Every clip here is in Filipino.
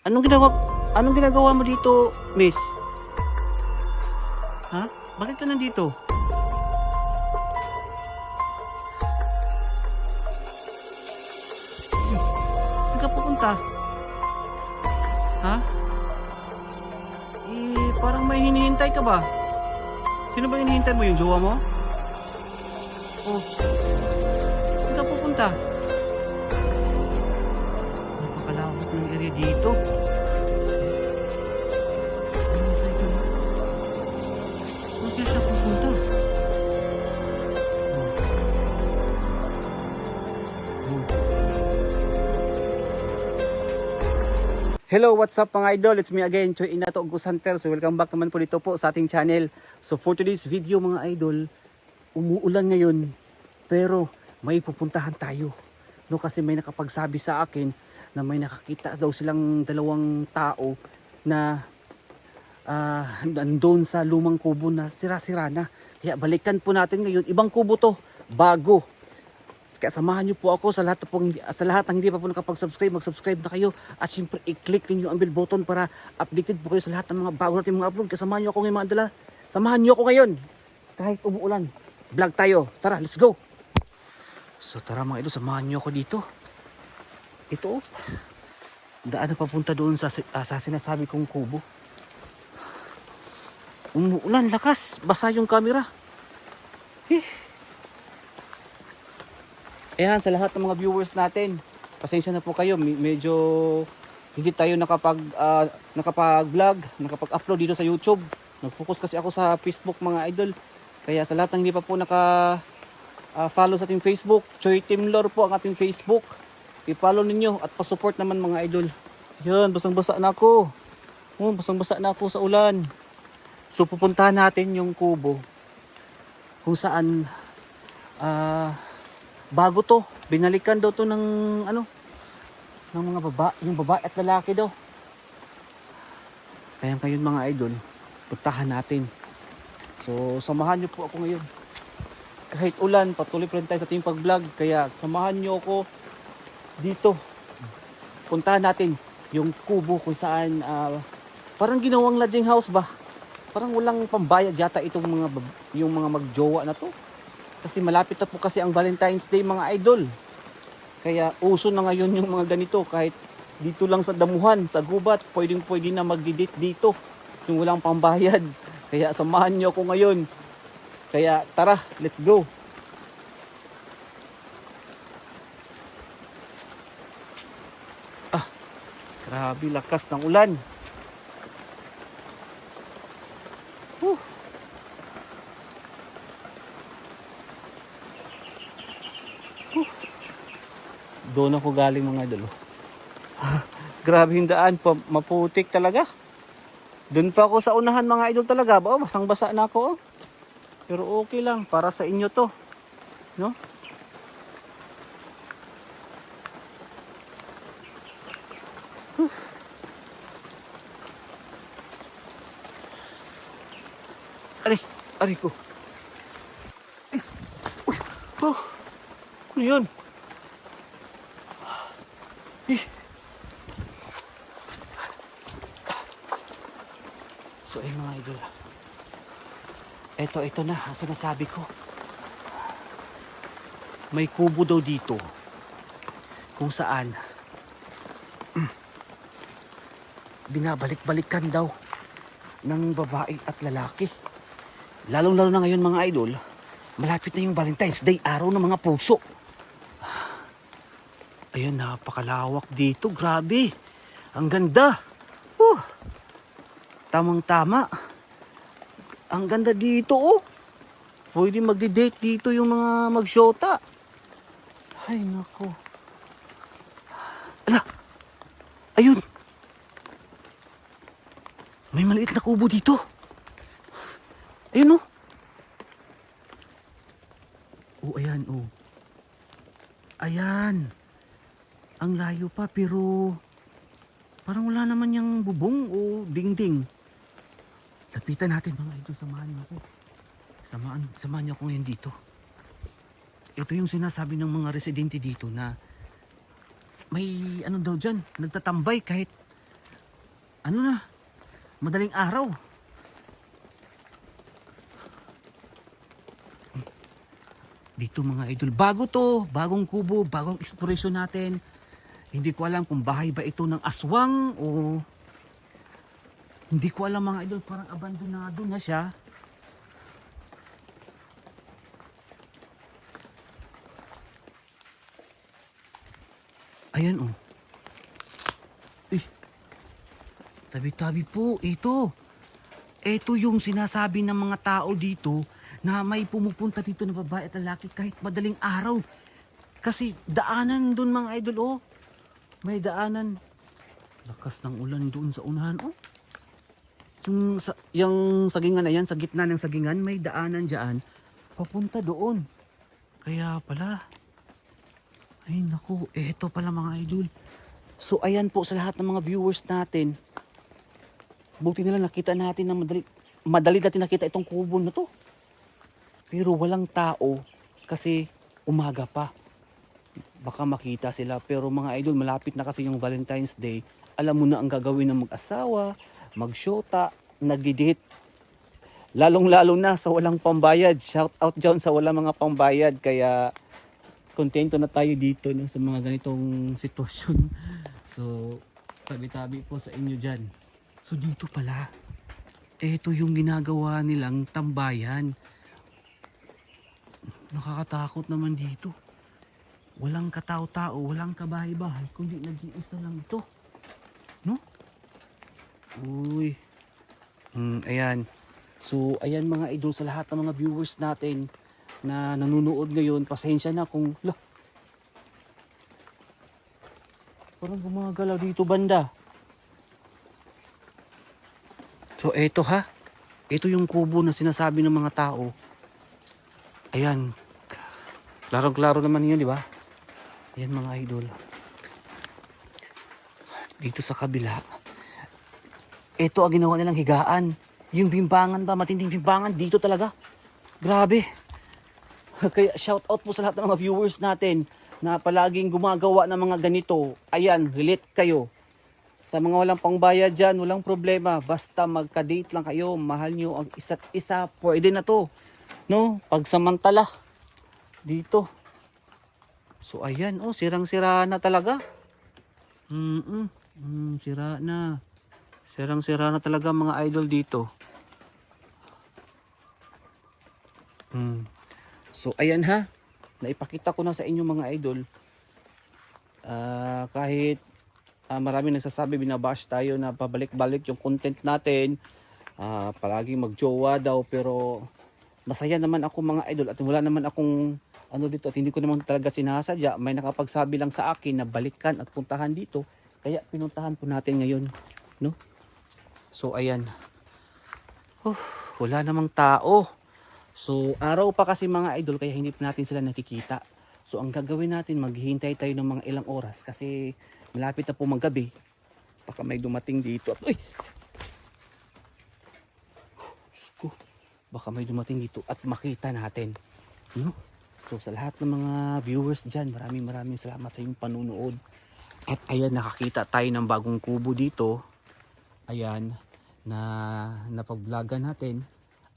Anong ginagawa, anong ginagawa mo dito, miss? Ha? Bakit ka nandito? Saan ka pupunta? Ha? Parang may hinihintay ka ba? Sino ba hinihintay mo? Yung jowa mo? Oh, saan ka pupunta? Napakalawak ng area dito. Saan kaya siya pupunta? Hello, what's up mga idol? It's me again, Choy Inato Ghost Hunter. So welcome back naman po dito po sa ating channel. So for today's video mga idol, umuulan ngayon pero may pupuntahan tayo. No, kasi may nakapagsabi sa akin na may nakakita daw silang dalawang tao na nandun sa lumang kubo na sira-sira na. Kaya balikan po natin ngayon. Ibang kubo to, bago. Kaya samahan niyo po ako sa lahat ng hindi pa po nakapag-subscribe, mag-subscribe na kayo at siyempre i-click niyo ang bell button para updated po kayo sa lahat ng mga bago natin mga upload. Kaya samahan niyo ako ngayon mga idol. Samahan niyo ako ngayon kahit umuulan. Vlog tayo. Tara, let's go. So tara mga idol, samahan niyo ako dito. Ito daan na papunta doon sa sinasabi kong kubo. Umuulan, lakas, basa yung camera. Ayan, sa lahat ng mga viewers natin, pasensya na po kayo, medyo hindi tayo nakapag-vlog, nakapag-upload dito sa YouTube. Nag-focus kasi ako sa Facebook mga idol. Kaya sa lahat ng hindi pa po follow sa ating Facebook, Choy Timlor po ang ating Facebook. I-follow ninyo at pa-support naman mga idol. Yan, basang-basa na ako. Basang-basa na ako sa ulan. So pupuntahan natin yung kubo kung saan bago to, binalikan daw to ng mga yung babae at lalaki daw. Kaya ngayon mga idol, puntahan natin. So samahan niyo po ako ngayon. Kahit ulan, patuloy pa rin tayo sa ating pag-vlog. Kaya samahan niyo ako dito. Puntahan natin yung kubo kung saan parang ginawang lodging house ba? Parang walang pambayad yata itong yung mga magjowa na to. Kasi malapit na po kasi ang Valentine's Day mga idol. Kaya uso na ngayon yung mga ganito. Kahit dito lang sa damuhan, sa gubat, pwede na magdi-date dito. Yung walang pambayad. Kaya samahan nyo ako ngayon. Kaya tara, let's go. Grabe lakas ng ulan. Doon ako galing mga idol. Grabe yung daan, maputik talaga. Doon pa ako sa unahan mga idol talaga. Basang-basa na ako. Pero okay lang, para sa inyo to. No? Aray ko. Ano yun? So ayun mga idol, ito na ang sinasabi ko. May kubo daw dito kung saan binabalik-balikan daw ng babae at lalaki. Lalong-lalo na ngayon mga idol, malapit na yung Valentine's Day, araw ng mga puso. Ayun, napakalawak dito, grabe. Ang ganda. Tamang-tama. Ang ganda dito, oh. Pwede magdi-date dito yung mga magsyota. Ay, nako. Ala! Ayun! May maliit na kubo dito. Ayun, oh. Ayan, oh. Ayan. Ang layo pa, pero parang wala naman yung bubong o dingding. Lapitan natin mga idol, samahan niyo ako. Samahan niyo ako ngayon dito. Ito yung sinasabi ng mga residente dito na may ano daw dyan, nagtatambay kahit ano na, madaling araw. Dito mga idol, bago to, bagong kubo, bagong exploration natin. Hindi ko alam kung bahay ba ito ng aswang o hindi ko alam mga idol, parang abandonado na siya. Ayan oh. Eh, tabi-tabi po, ito. Ito yung sinasabi ng mga tao dito na may pumupunta dito na babae at lalaki kahit madaling araw. Kasi daanan doon mga idol oh. May daanan. Lakas ng ulan doon sa unahan oh. Yung sagingan na yan, sa gitna ng sagingan, may daanan dyan. Papunta doon. Kaya pala. Ay naku, eto pala mga idol. So ayan po sa lahat ng mga viewers natin. Buti nila nakita natin na madali natin nakita itong kubo na to. Pero walang tao kasi umaga pa. Baka makita sila. Pero mga idol, malapit na kasi yung Valentine's Day. Alam mo na ang gagawin ng mag-asawa, magsyota, nagdidate. Lalong-lalo na sa walang pambayad. Shout out dyan sa walang mga pambayad. Kaya kontento na tayo dito no, sa mga ganitong sitwasyon. So, tabi-tabi po sa inyo dyan. So, dito pala. Ito yung ginagawa nilang tambayan. Nakakatakot naman dito. Walang katao-tao, walang kabahay-bahay, kundi nag-iisa lang ito. No? Uy. Ayan. So, ayan mga idol sa lahat ng mga viewers natin na nanonood ngayon. Pasensya na kung, parang gumagalaw dito banda. So, eto ha. Ito yung kubo na sinasabi ng mga tao. Ayan. Klaro-klaro naman yun, di ba? Ayan mga idol. Dito sa kabila. Ito ang ginawa nilang higaan. Yung bimbangan ba, matinding bimbangan, dito talaga. Grabe. Kaya shout out po sa lahat ng mga viewers natin na palaging gumagawa ng mga ganito. Ayan, relate kayo. Sa mga walang pangbayad dyan, walang problema. Basta magka-date lang kayo, mahal nyo ang isa't isa, pwede na to. No? Pagsamantala. Dito. So ayan, oh, sirang-sira na talaga. Sira na. Sirang-sira na talaga mga idol dito. So ayan ha. Naipakita ko na sa inyo mga idol. Kahit marami nagsasabi, binabash tayo na pabalik-balik yung content natin. Palaging magjowa daw, pero masaya naman ako mga idol at wala naman akong ano dito at hindi ko naman talaga sinasadya. May nakapagsabi lang sa akin na balikan at puntahan dito. Kaya pinuntahan po natin ngayon, no? So ayan. Wala namang tao. So araw pa kasi mga idol kaya hindi pa natin sila nakikita. So ang gagawin natin, maghihintay tayo ng mga ilang oras kasi malapit na po maggabi. Baka may dumating dito. Uy! Baka may dumating dito at makita natin. No? So sa lahat ng mga viewers dyan, maraming salamat sa inyong panunood. At ayan, nakakita tayo ng bagong kubo dito. Ayan, na napag-vlogan natin.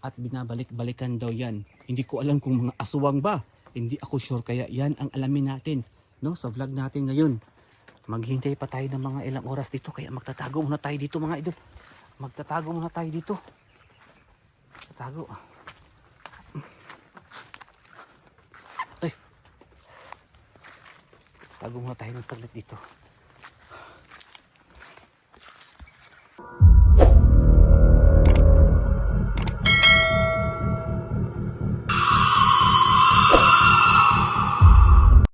At binabalik-balikan daw yan. Hindi ko alam kung mga aswang ba. Hindi ako sure, kaya yan ang alamin natin. No? Sa vlog natin ngayon. Maghintay pa tayo ng mga ilang oras dito. Kaya magtatago muna tayo dito mga idol. Magtatago muna tayo dito. Tago. Ay. Tago muna tayo ng saglit dito.